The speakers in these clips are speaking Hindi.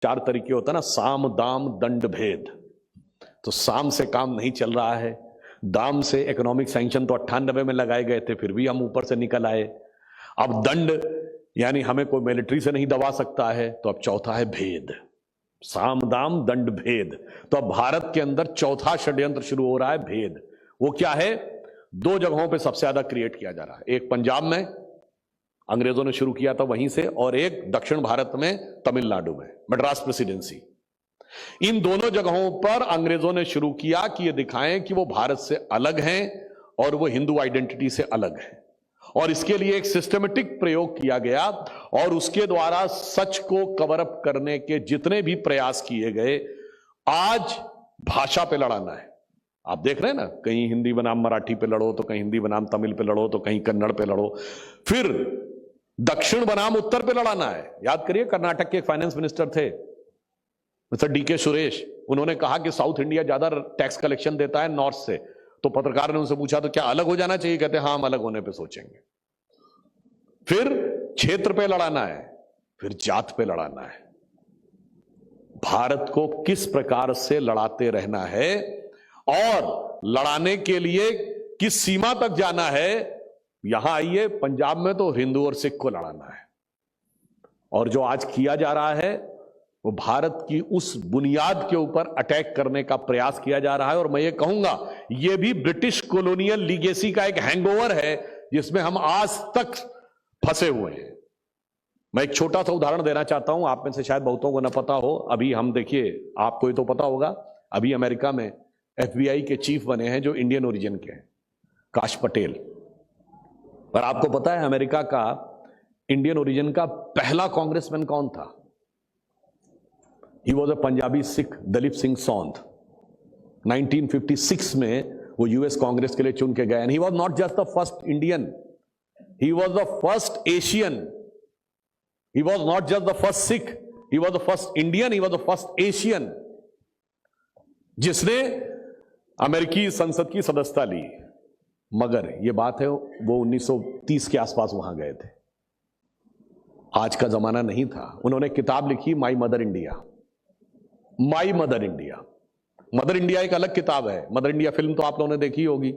चार तरीके होता है ना, साम दाम दंड भेद। तो साम से काम नहीं चल रहा है, दाम से इकोनॉमिक सैंक्शन तो 98 में लगाए गए थे, फिर भी हम ऊपर से निकल आए। अब दंड यानी हमें कोई मिलिट्री से नहीं दबा सकता है, तो अब चौथा है भेद, साम दाम दंड भेद। तो अब भारत के अंदर चौथा षड्यंत्र शुरू हो रहा है, भेद। वो क्या है? दो जगहों पे सबसे ज्यादा क्रिएट किया जा रहा है, एक पंजाब में अंग्रेजों ने शुरू किया था वहीं से, और एक दक्षिण भारत में तमिलनाडु में मद्रास प्रेसिडेंसी। इन दोनों जगहों पर अंग्रेजों ने शुरू किया कि ये दिखाएं कि वो भारत से अलग हैं और वो हिंदू आइडेंटिटी से अलग है, और इसके लिए एक सिस्टमेटिक प्रयोग किया गया, और उसके द्वारा सच को कवर अप करने के जितने भी प्रयास किए गए, आज भाषा पे लड़ाना है। आप देख रहे हैं ना, कहीं हिंदी बनाम मराठी पे लड़ो, तो कहीं हिंदी बनाम तमिल पे लड़ो, तो कहीं कन्नड़ पे लड़ो, फिर दक्षिण बनाम उत्तर पे लड़ाना है। याद करिए, कर्नाटक के एक फाइनेंस मिनिस्टर थे मिस्टर डीके सुरेश, उन्होंने कहा कि साउथ इंडिया ज्यादा टैक्स कलेक्शन देता है नॉर्थ से। तो पत्रकार ने उनसे पूछा तो क्या अलग हो जाना चाहिए? कहते हाँ, हम अलग होने पे सोचेंगे। फिर क्षेत्र पे लड़ाना है, फिर जात पे लड़ाना है। भारत को किस प्रकार से लड़ाते रहना है और लड़ाने के लिए किस सीमा तक जाना है। यहां आइए, पंजाब में तो हिंदू और सिख को लड़ाना है, और जो आज किया जा रहा है वो भारत की उस बुनियाद के ऊपर अटैक करने का प्रयास किया जा रहा है। और मैं ये कहूंगा, ये भी ब्रिटिश कॉलोनियल लीगेसी का एक हैंगओवर है जिसमें हम आज तक फंसे हुए हैं। मैं एक छोटा सा उदाहरण देना चाहता हूं, आप में से शायद बहुतों को न पता हो। अभी हम देखिए, आपको ही तो पता होगा, अभी अमेरिका में FBI के चीफ बने हैं जो इंडियन ओरिजिन के हैं, काश पटेल। पर आपको पता है अमेरिका का इंडियन ओरिजिन का पहला कांग्रेसमैन कौन था? He was a Punjabi Sikh, Dalip Singh Saund. 1956 में वो US कांग्रेस के लिए चुन के गए। And he was not just the first Indian, he was the first Asian. He was not just the first Sikh, he was the first Indian, he was the first Asian जिसने अमेरिकी संसद की सदस्यता ली। मगर ये बात है, वो 1930 के आसपास वहां गए थे, आज का जमाना नहीं था। उन्होंने किताब लिखी, my mother India. My mother India, mother India एक अलग किताब है। मदर इंडिया फिल्म तो आप लोगों ने देखी होगी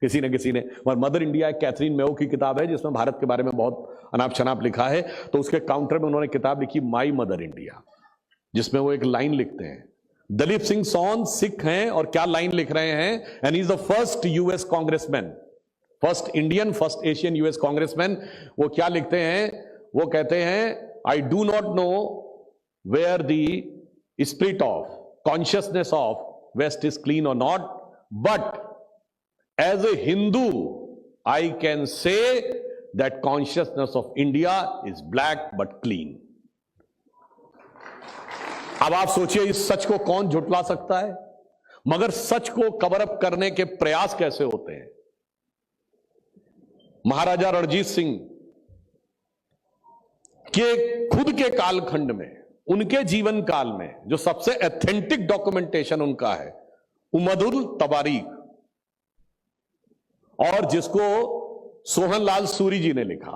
किसी न किसी ने, और मदर इंडिया एक कैथरीन मेयो की किताब है जिसमें भारत के बारे में बहुत अनाप शनाप लिखा है। तो उसके काउंटर में उन्होंने किताब लिखी माई मदर इंडिया, जिसमें वो एक लाइन लिखते हैं। दलीप सिंह सौंध सिख हैं और क्या लाइन लिख रहे हैं, and he is the first US congressman, first Indian, first Asian US congressman. वो क्या लिखते हैं? वो कहते हैं, I do not know where the spirit of consciousness of West is clean or not, but as a Hindu I can say that consciousness of India is black but clean. अब आप सोचिए, इस सच को कौन झुटला सकता है? मगर सच को कवर अप करने के प्रयास कैसे होते हैं। महाराजा रणजीत सिंह के खुद के कालखंड में, उनके जीवन काल में जो सबसे एथेंटिक डॉक्यूमेंटेशन उनका है, उमदुल तवारीख, और जिसको सोहनलाल सूरी जी ने लिखा,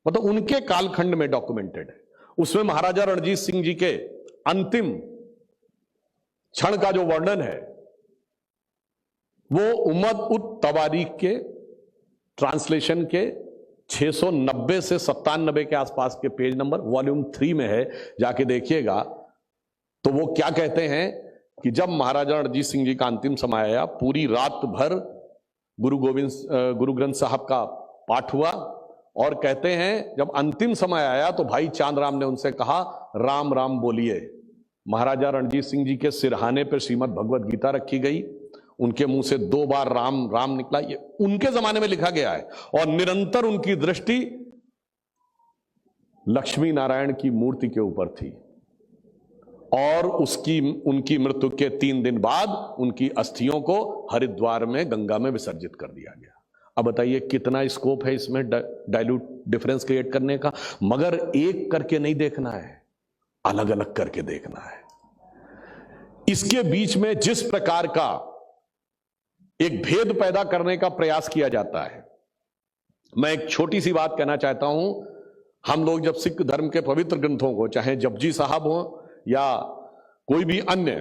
मतलब उनके कालखंड में डॉक्यूमेंटेड है। उसमें महाराजा रणजीत सिंह जी के अंतिम क्षण का जो वर्णन है वो उमद तवारीख के ट्रांसलेशन के 690 से 97 के आसपास के पेज नंबर वॉल्यूम 3 में है, जाके देखिएगा। तो वो क्या कहते हैं कि जब महाराजा रणजीत सिंह जी का अंतिम समय आया, पूरी रात भर गुरु ग्रंथ साहब का पाठ हुआ, और कहते हैं जब अंतिम समय आया तो भाई चांदराम ने उनसे कहा, राम राम बोलिए। महाराजा रणजीत सिंह जी के सिरहाने पर श्रीमद् भगवत गीता रखी गई, उनके मुंह से 2 बार राम राम निकला। ये उनके जमाने में लिखा गया है, और निरंतर उनकी दृष्टि लक्ष्मी नारायण की मूर्ति के ऊपर थी, और उनकी मृत्यु के 3 दिन बाद उनकी अस्थियों को हरिद्वार में गंगा में विसर्जित कर दिया गया। अब बताइए कितना स्कोप है इसमें डाइल्यूट डिफरेंस क्रिएट करने का। मगर एक करके नहीं देखना है, अलग अलग करके देखना है। इसके बीच में जिस प्रकार का एक भेद पैदा करने का प्रयास किया जाता है, मैं एक छोटी सी बात कहना चाहता हूं। हम लोग जब सिख धर्म के पवित्र ग्रंथों को, चाहे जपजी साहब हो या कोई भी अन्य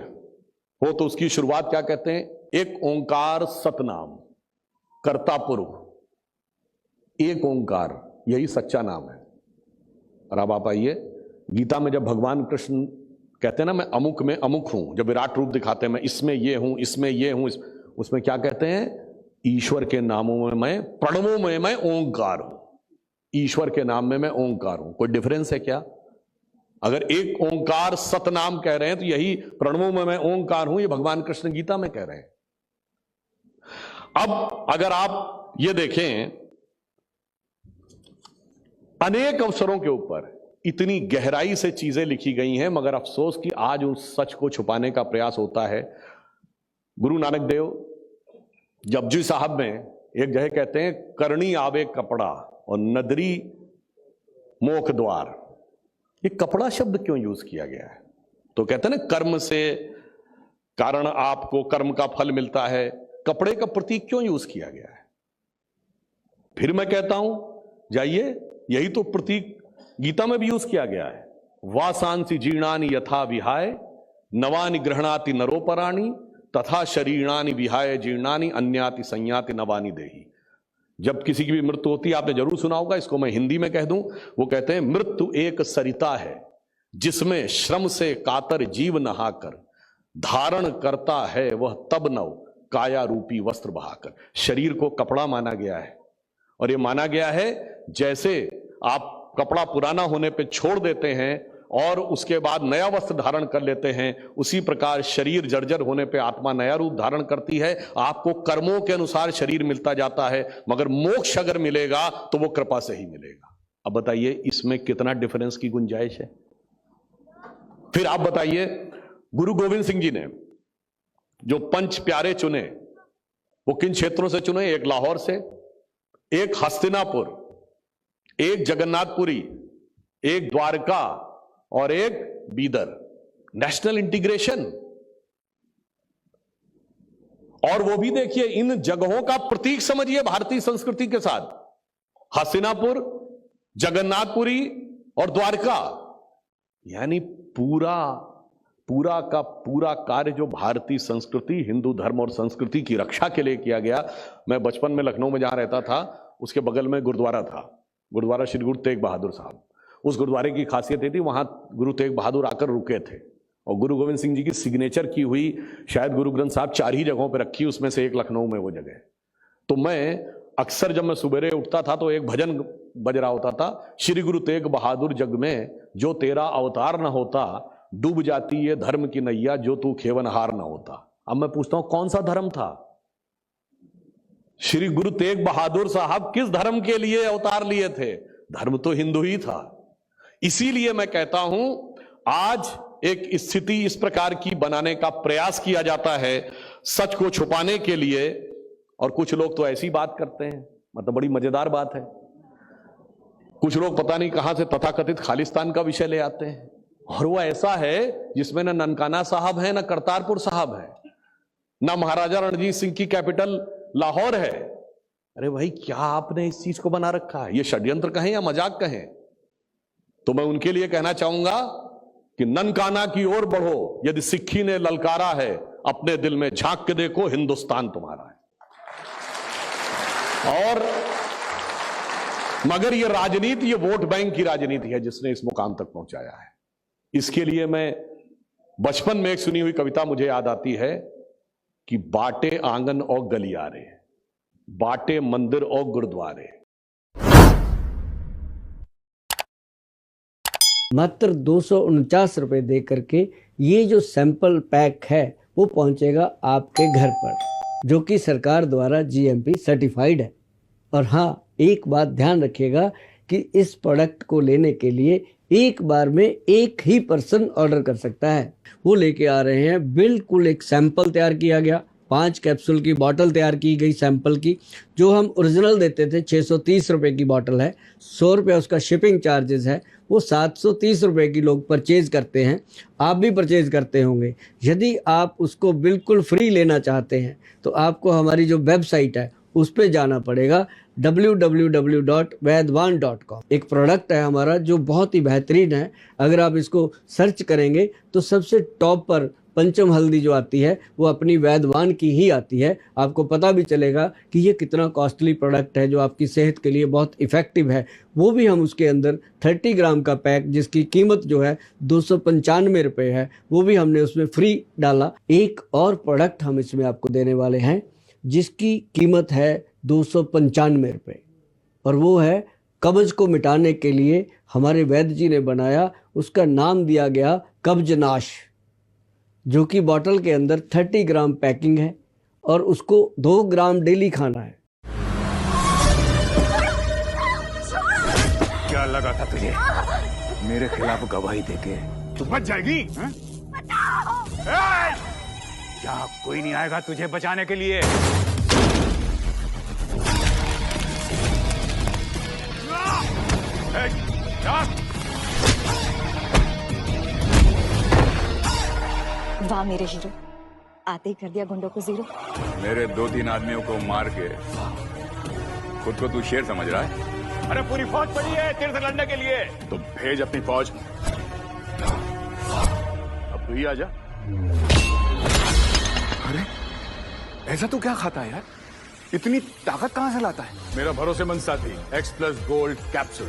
हो तो उसकी शुरुआत क्या कहते हैं? एक ओंकार सतनाम, कर्ता पुरुष, एक ओंकार, यही सच्चा नाम है। और अब आप आइए, गीता में जब भगवान कृष्ण कहते हैं ना मैं अमुक में अमुक हूं, जब विराट रूप दिखाते हैं मैं इसमें ये हूं, इसमें ये हूं, उसमें क्या कहते हैं? ईश्वर के नामों में मैं, प्रणवों में मैं ओंकार हूं, ईश्वर के नाम में मैं ओंकार हूं। कोई डिफरेंस है क्या? अगर एक ओंकार सतनाम कह रहे हैं तो यही प्रणवों में मैं ओंकार हूं, ये भगवान कृष्ण गीता में कह रहे हैं। अब अगर आप ये देखें, अनेक अवसरों के ऊपर इतनी गहराई से चीजें लिखी गई हैं, मगर अफसोस कि आज उस सच को छुपाने का प्रयास होता है। गुरु नानक देव जपजी साहब में एक जगह कहते हैं, करणी आवे कपड़ा और नदरी मोख द्वार। ये कपड़ा शब्द क्यों यूज किया गया है? तो कहते हैं ना, कर्म से कारण आपको कर्म का फल मिलता है, कपड़े का प्रतीक क्यों यूज किया गया है? फिर मैं कहता हूं, जाइए, यही तो प्रतीक गीता में भी यूज किया गया है। वासांसी जीर्णानि यथा विहाय नवानि गृह्णाति नरोपराणि तथा शरीराणि विहाय जीर्णानि अन्याति संयाति नवानि देहि। जब किसी की भी मृत्यु होती है, आपने जरूर सुना होगा, इसको मैं हिंदी में कह दूं, वो कहते हैं, मृत्यु एक सरिता है जिसमें श्रम से कातर जीव नहाकर धारण करता है वह तब नव काया रूपी वस्त्र बहाकर। शरीर को कपड़ा माना गया है, और ये माना गया है जैसे आप कपड़ा पुराना होने पे छोड़ देते हैं और उसके बाद नया वस्त्र धारण कर लेते हैं, उसी प्रकार शरीर जर्जर होने पे आत्मा नया रूप धारण करती है। आपको कर्मों के अनुसार शरीर मिलता जाता है, मगर मोक्ष अगर मिलेगा तो वो कृपा से ही मिलेगा। अब बताइए, इसमें कितना डिफरेंस की गुंजाइश है? फिर आप बताइए, गुरु गोविंद सिंह जी ने जो पंच प्यारे चुने, वो किन क्षेत्रों से चुने? एक लाहौर से, एक हस्तिनापुर, एक जगन्नाथपुरी, एक द्वारका और एक बीदर। National integration. और वो भी देखिए, इन जगहों का प्रतीक समझिए भारतीय संस्कृति के साथ, हस्तिनापुर, जगन्नाथपुरी और द्वारका, यानी पूरा का पूरा कार्य जो भारतीय संस्कृति, हिंदू धर्म और संस्कृति की रक्षा के लिए किया गया। मैं बचपन में लखनऊ में जहां रहता था, उसके बगल में गुरुद्वारा था, गुरुद्वारा श्री गुरु तेग बहादुर साहब। उस गुरुद्वारे की खासियत ये थी, वहां गुरु तेग बहादुर आकर रुके थे, और गुरु गोविंद सिंह जी की सिग्नेचर की हुई शायद गुरु ग्रंथ साहब 4 ही जगहों पर रखी, उसमें से एक लखनऊ में वो जगह। तो मैं अक्सर जब मैं सुबेरे उठता था तो एक भजन बज रहा होता था, श्री गुरु तेग बहादुर जग में जो तेरा अवतार न होता, डूब जाती ये धर्म की नैया जो तू खेवनहार न होता। अब मैं पूछता हूं, कौन सा धर्म था? श्री गुरु तेग बहादुर साहब किस धर्म के लिए अवतार लिए थे? धर्म तो हिंदू ही था। इसीलिए मैं कहता हूं, आज एक स्थिति इस प्रकार की बनाने का प्रयास किया जाता है सच को छुपाने के लिए, और कुछ लोग तो ऐसी बात करते हैं, मतलब बड़ी मजेदार बात है। कुछ लोग पता नहीं कहां से तथाकथित खालिस्तान का विषय ले आते हैं, और वो ऐसा है जिसमें ना ननकाना साहब है, ना करतारपुर साहब है, ना महाराजा रणजीत सिंह की कैपिटल लाहौर है। अरे भाई, क्या आपने इस चीज को बना रखा है? ये षड्यंत्र कहें या मजाक कहें? तो मैं उनके लिए कहना चाहूंगा कि ननकाना की ओर बढ़ो, यदि सिक्खी ने ललकारा है, अपने दिल में झांक के देखो, हिंदुस्तान तुम्हारा है। और मगर ये राजनीति, ये वोट बैंक की राजनीति है जिसने इस मुकाम तक पहुंचाया है। इसके लिए मैं बचपन में एक सुनी हुई कविता मुझे याद आती है कि बाटे आंगन और गलियारे, बाटे मंदिर और गुरुद्वारे। मात्र 249 रुपए दे करके ये जो सैंपल पैक है वो पहुंचेगा आपके घर पर, जो कि सरकार द्वारा जीएमपी सर्टिफाइड है। और हाँ, एक बात ध्यान रखिएगा कि इस प्रोडक्ट को लेने के लिए एक बार में एक ही पर्सन ऑर्डर कर सकता है। वो लेके आ रहे हैं, बिल्कुल एक सैंपल तैयार किया गया, 5 कैप्सूल की बॉटल तैयार की गई सैंपल की, जो हम ओरिजिनल देते थे 630 रुपये की बॉटल है, 100 रुपये उसका शिपिंग चार्जेस है, वो 730 रुपये की लोग परचेज करते हैं। आप भी परचेज करते होंगे। यदि आप उसको बिल्कुल फ्री लेना चाहते हैं तो आपको हमारी जो वेबसाइट है उस पर जाना पड़ेगा www.vaidwan.com। एक प्रोडक्ट है हमारा जो बहुत ही बेहतरीन है। अगर आप इसको सर्च करेंगे तो सबसे टॉप पर पंचम हल्दी जो आती है वो अपनी वैदवान की ही आती है। आपको पता भी चलेगा कि ये कितना कॉस्टली प्रोडक्ट है जो आपकी सेहत के लिए बहुत इफ़ेक्टिव है। वो भी हम उसके अंदर 30 ग्राम का पैक जिसकी कीमत जो है 295 रुपये है, वो भी हमने उसमें फ्री डाला। एक और प्रोडक्ट हम इसमें आपको देने वाले हैं जिसकी कीमत है 295 रुपये, और वो है कब्ज को मिटाने के लिए हमारे वैद्य जी ने बनाया। उसका नाम दिया गया कब्जनाश, जो कि बॉटल के अंदर 30 ग्राम पैकिंग है और उसको 2 ग्राम डेली खाना है। क्या लगा था तुझे मेरे खिलाफ गवाही देके तू बच जाएगी? यहाँ कोई नहीं आएगा तुझे बचाने के लिए। वाह मेरे हीरो, आते ही कर दिया गुंडों को जीरो। मेरे 2-3 आदमियों को मार के खुद को तू शेर समझ रहा है? अरे पूरी फौज पड़ी है तेरे से लड़ने के लिए, तो भेज अपनी फौज। अब तू ही आ जा। अरे ऐसा तू क्या खाता है यार? इतनी ताकत कहां से लाता है? मेरा भरोसेमंद साथी X+ गोल्ड कैप्सूल,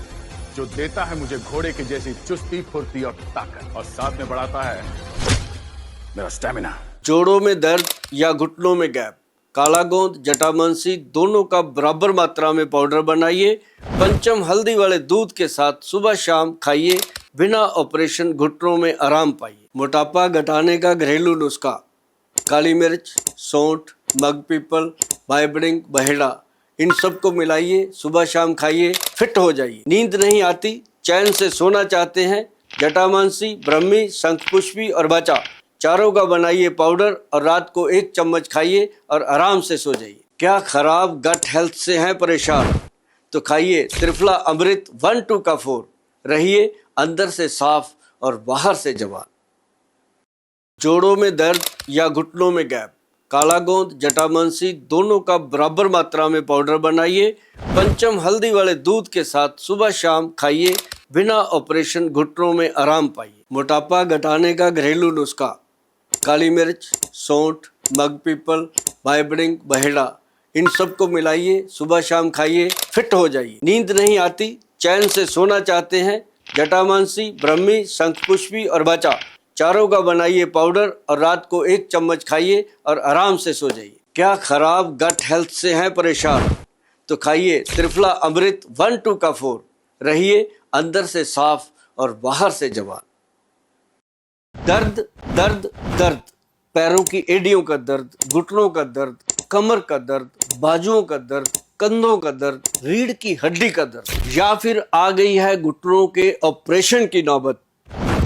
जो देता है मुझे घोड़े की जैसी चुस्ती, फुर्ती और ताकत, और साथ में बढ़ाता है मेरा स्टैमिना। जोड़ों में दर्द या घुटनों में गैप, काला गोंद, जटामांसी दोनों का बराबर मात्रा में पाउडर बनाइए। पंचम हल्दी वाले दूध के साथ सुबह शाम खाइए। बिना ऑपरेशन घुटनों में आराम पाइए। मोटापा घटाने का घरेलू नुस्खा, काली मिर्च, सौंठ, मग पीपल, बाइबडिंग, बहेड़ा, इन सबको मिलाइए, सुबह शाम खाइए, फिट हो जाइए। नींद नहीं आती, चैन से सोना चाहते हैं? जटामांसी, ब्रह्मी, शंखपुष्पी और बचा चारों का बनाइए पाउडर और रात को 1 चम्मच खाइए और आराम से सो जाइए। क्या खराब गट हेल्थ से हैं परेशान? तो खाइए त्रिफला अमृत 1-2 का 4, रहिए अंदर से साफ और बाहर से जवान। जोड़ों में दर्द या घुटनों में गैप, काला गोंद, जटामांसी दोनों का बराबर मात्रा में पाउडर बनाइए। पंचम हल्दी वाले दूध के साथ सुबह शाम खाइए। बिना ऑपरेशन घुटनों में आराम पाइए। मोटापा घटाने का घरेलू नुस्खा, काली मिर्च, सौंठ, मग पीपल, बाइबडिंग, बहेड़ा, इन सबको मिलाइए, सुबह शाम खाइए, फिट हो जाइए। नींद नहीं आती, चैन से सोना चाहते हैं? जटामांसी, ब्रह्मी, शंखपुष्पी और बचा चारों का बनाइए पाउडर और रात को 1 चम्मच खाइए और आराम से सो जाइए। क्या खराब गट हेल्थ से हैं परेशान? तो खाइए त्रिफला अमृत 1-2 का 4, रहिए अंदर से साफ और बाहर से जवान। दर्द दर्द दर्द, पैरों की एड़ियों का दर्द, घुटनों का दर्द, कमर का दर्द, बाजुओं का दर्द, कंधों का दर्द, रीढ़ की हड्डी का दर्द, या फिर आ गई है घुटनों के ऑपरेशन की नौबत?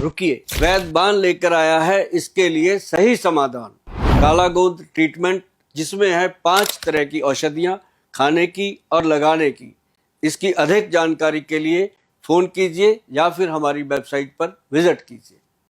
रुकिए, वैदवान लेकर आया है इसके लिए सही समाधान। काला गोंद ट्रीटमेंट, जिसमें है 5 तरह की औषधियाँ खाने की और लगाने की। इसकी अधिक जानकारी के लिए फ़ोन कीजिए या फिर हमारी वेबसाइट पर विजिट कीजिए।